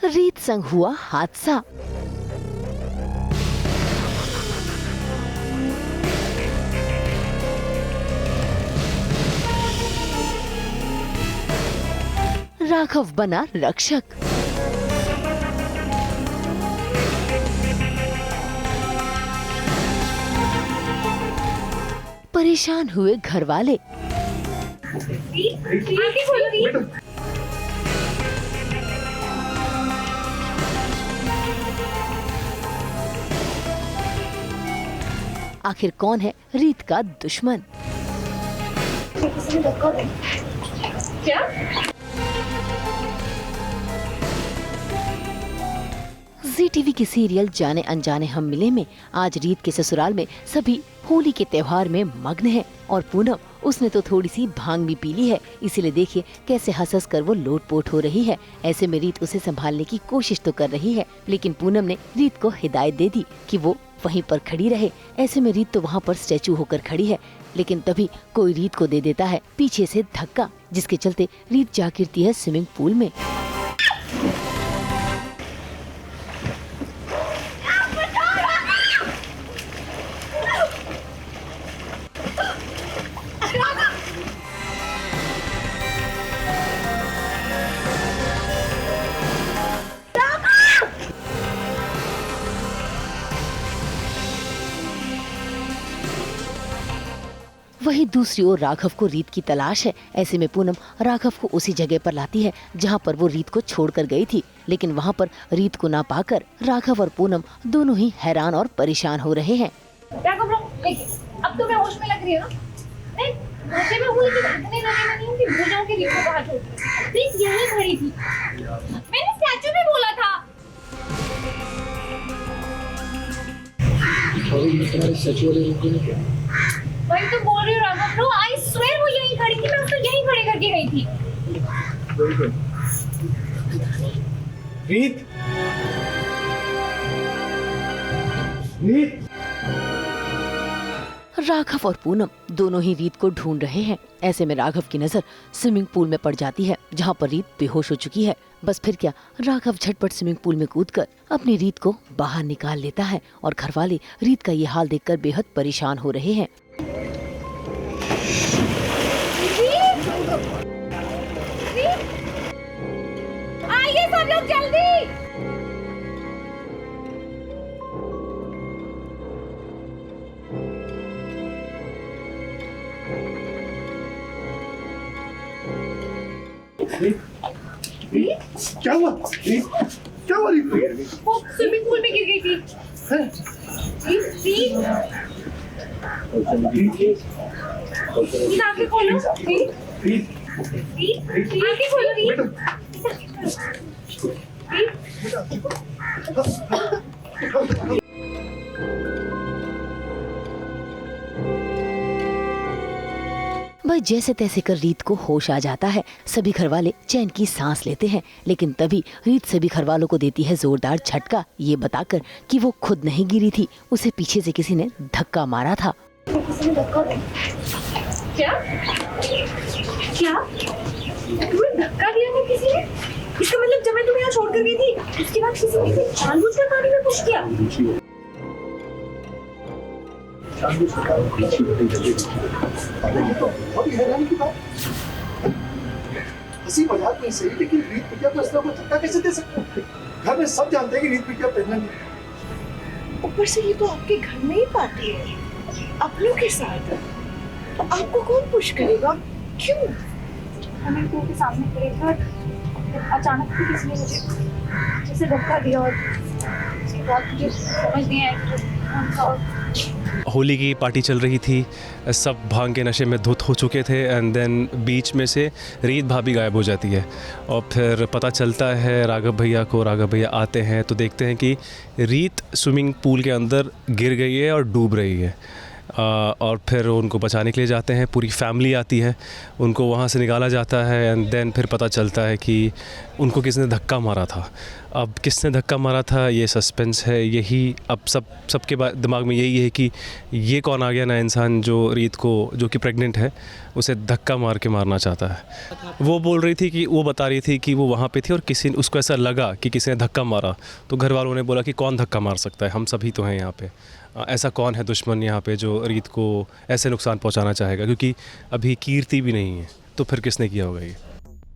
रीत संग हुआ हादसा। राघव बना रक्षक। परेशान हुए घर वाले। आखिर कौन है रीत का दुश्मन? क्या? जी टीवी के सीरियल जाने अनजाने हम मिले में आज रीत के ससुराल में सभी होली के त्योहार में मग्न हैं और पूनम उसने तो थोड़ी सी भांग भी पी ली है, इसीलिए देखिए कैसे हंस हंस कर वो लोटपोट हो रही है। ऐसे में रीत उसे संभालने की कोशिश तो कर रही है, लेकिन पूनम ने रीत को हिदायत दे दी कि वो वहीं पर खड़ी रहे। ऐसे में रीत तो वहाँ पर स्टैचू होकर खड़ी है, लेकिन तभी कोई रीत को दे देता है पीछे से धक्का, जिसके चलते रीत जा गिरती है स्विमिंग पूल में। वहीं दूसरी ओर राघव को रीत की तलाश है। ऐसे में पूनम राघव को उसी जगह पर लाती है जहां पर वो रीत को छोड़कर गई थी, लेकिन वहां पर रीत को ना पाकर राघव और पूनम दोनों ही हैरान और परेशान हो रहे हैं। अब तो मैं होश में लग रही हूँ ना? नहीं, मुझे मैं हुई कि इतने लगे नहीं हूँ कि भूल जाऊँ कि रीत को कहाँ छोड़ दी। रीत यहीं खड़ी थी, मैंने स्टैचू भी बोला था। वही तो बोल रही हूँ राघव, नो आई स्वेयर वो यहीं खड़ी थी, मैं उसको यहीं खड़े करके गई थी। रीत, रीत। राघव और पूनम दोनों ही रीत को ढूंढ रहे हैं। ऐसे में राघव की नजर स्विमिंग पूल में पड़ जाती है जहां पर रीत बेहोश हो चुकी है। बस फिर क्या, राघव झटपट स्विमिंग पूल में कूदकर अपनी रीत को बाहर निकाल लेता है और घरवाले रीत का ये हाल देखकर बेहद परेशान हो रहे हैं। आइए सब लोग जल्दी। क्या हुआ? क्या हुआ रीत? वो स्विमिंग पूल में गिर गई थी। आंखें खोलो। आंखें खोलो। भाई जैसे तैसे कर रीत को होश आ जाता है। सभी घरवाले चैन की सांस लेते हैं, लेकिन तभी रीत सभी घरवालों को देती है जोरदार झटका, ये बताकर कि वो खुद नहीं गिरी थी, उसे पीछे से किसी ने धक्का मारा था। क्या? क्या? तुम्हें धक्का दिया था किसी ने? इसका मतलब जब मैं तुम्हें यहाँ छोड़ कर गई थी, उसके बाद किसी ने जानबूझकर पानी में पुश किया। हंसी मजाक में सही, लेकिन रीत बिटिया को इस तरह को धक्का कैसे दे सकते हैं? घर में सब जानते हैं कि रीत बिटिया प्रेग्नेंट है। ऊपर से ये तो आपके घर में ही पार्टी है, अपनों के साथ, तो आपको कौन पुश करेगा? क्यों? हमें पूल के सामने खड़े थे और अचानक से किसी ने मुझे जैसे धक्का दिया और उसके बाद मुझे समझ नहीं आया कि कौन था। और होली की पार्टी चल रही थी, सब भांग के नशे में धुत हो चुके थे एंड देन बीच में से रीत भाभी गायब हो जाती है और फिर पता चलता है राघव भैया को। राघव भैया आते हैं तो देखते हैं कि रीत स्विमिंग पूल के अंदर गिर गई है और डूब रही है। और फिर उनको बचाने के लिए जाते हैं, पूरी फैमिली आती है, उनको वहाँ से निकाला जाता है एंड देन फिर पता चलता है कि उनको किसने धक्का मारा था। अब किसने धक्का मारा था ये सस्पेंस है, यही अब सबके दिमाग में यही है कि ये कौन आ गया ना इंसान जो रीत को, जो कि प्रेग्नेंट है, उसे धक्का मार के मारना चाहता है। वो बोल रही थी कि वो बता रही थी कि वो वहाँ पे थी और किसी उसको ऐसा लगा कि किसी ने धक्का मारा, तो घर वालों ने बोला कि कौन धक्का मार सकता है, हम सभी तो हैं यहाँ पे, ऐसा कौन है दुश्मन यहाँ पे जो रीत को ऐसे नुकसान पहुँचाना चाहेगा, क्योंकि अभी कीर्ति भी नहीं है, तो फिर किसने किया होगा ये।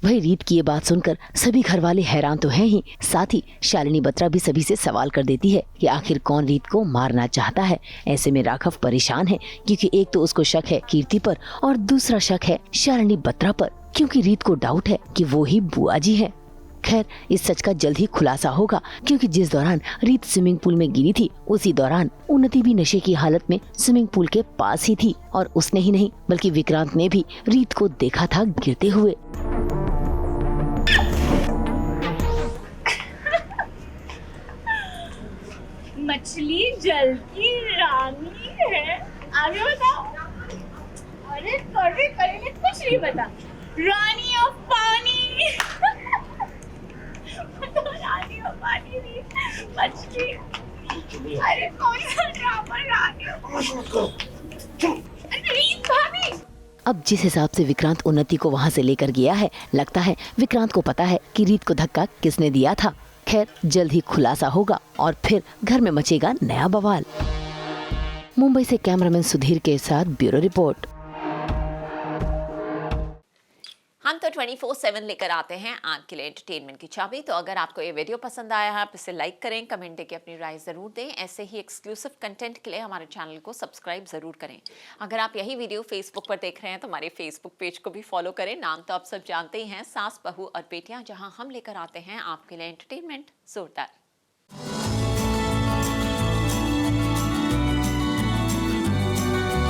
वही रीत की ये बात सुनकर सभी घर वाले हैरान तो हैं ही, साथ ही शालिनी बत्रा भी सभी से सवाल कर देती है कि आखिर कौन रीत को मारना चाहता है। ऐसे में राघव परेशान है क्योंकि एक तो उसको शक है कीर्ति पर और दूसरा शक है शालिनी बत्रा पर, क्योंकि रीत को डाउट है कि वो ही बुआ जी है। खैर, इस सच का जल्द ही खुलासा होगा, क्योंकि जिस दौरान रीत स्विमिंग पूल में गिरी थी उसी दौरान उन्नति भी नशे की हालत में स्विमिंग पूल के पास ही थी और उसने ही नहीं बल्कि विक्रांत ने भी रीत को देखा था गिरते हुए। मछली जल की रानी है, आगे बताओ। अरे करेले कुछ नहीं पता, रानी ऑफ पानी। तो रानी ऑफ पानी भी मछली। अरे कौन सा ड्रामा रानी रीत भाभी। अब जिस हिसाब से विक्रांत उन्नति को वहाँ से लेकर गया है, लगता है विक्रांत को पता है कि रीत को धक्का किसने दिया था। खैर, जल्द ही खुलासा होगा और फिर घर में मचेगा नया बवाल। मुंबई से कैमरामैन सुधीर के साथ ब्यूरो रिपोर्ट। हम तो 24/7 लेकर आते हैं आपके लिए एंटरटेनमेंट की चाबी। तो अगर आपको ये वीडियो पसंद आया है आप इसे लाइक करें, कमेंट देके अपनी राय ज़रूर दें। ऐसे ही एक्सक्लूसिव कंटेंट के लिए हमारे चैनल को सब्सक्राइब ज़रूर करें। अगर आप यही वीडियो फेसबुक पर देख रहे हैं तो हमारे फेसबुक पेज को भी फॉलो करें। नाम तो आप सब जानते ही हैं, सास बहू और बेटियां, जहां हम लेकर आते हैं आपके लिए एंटरटेनमेंट जोरदार।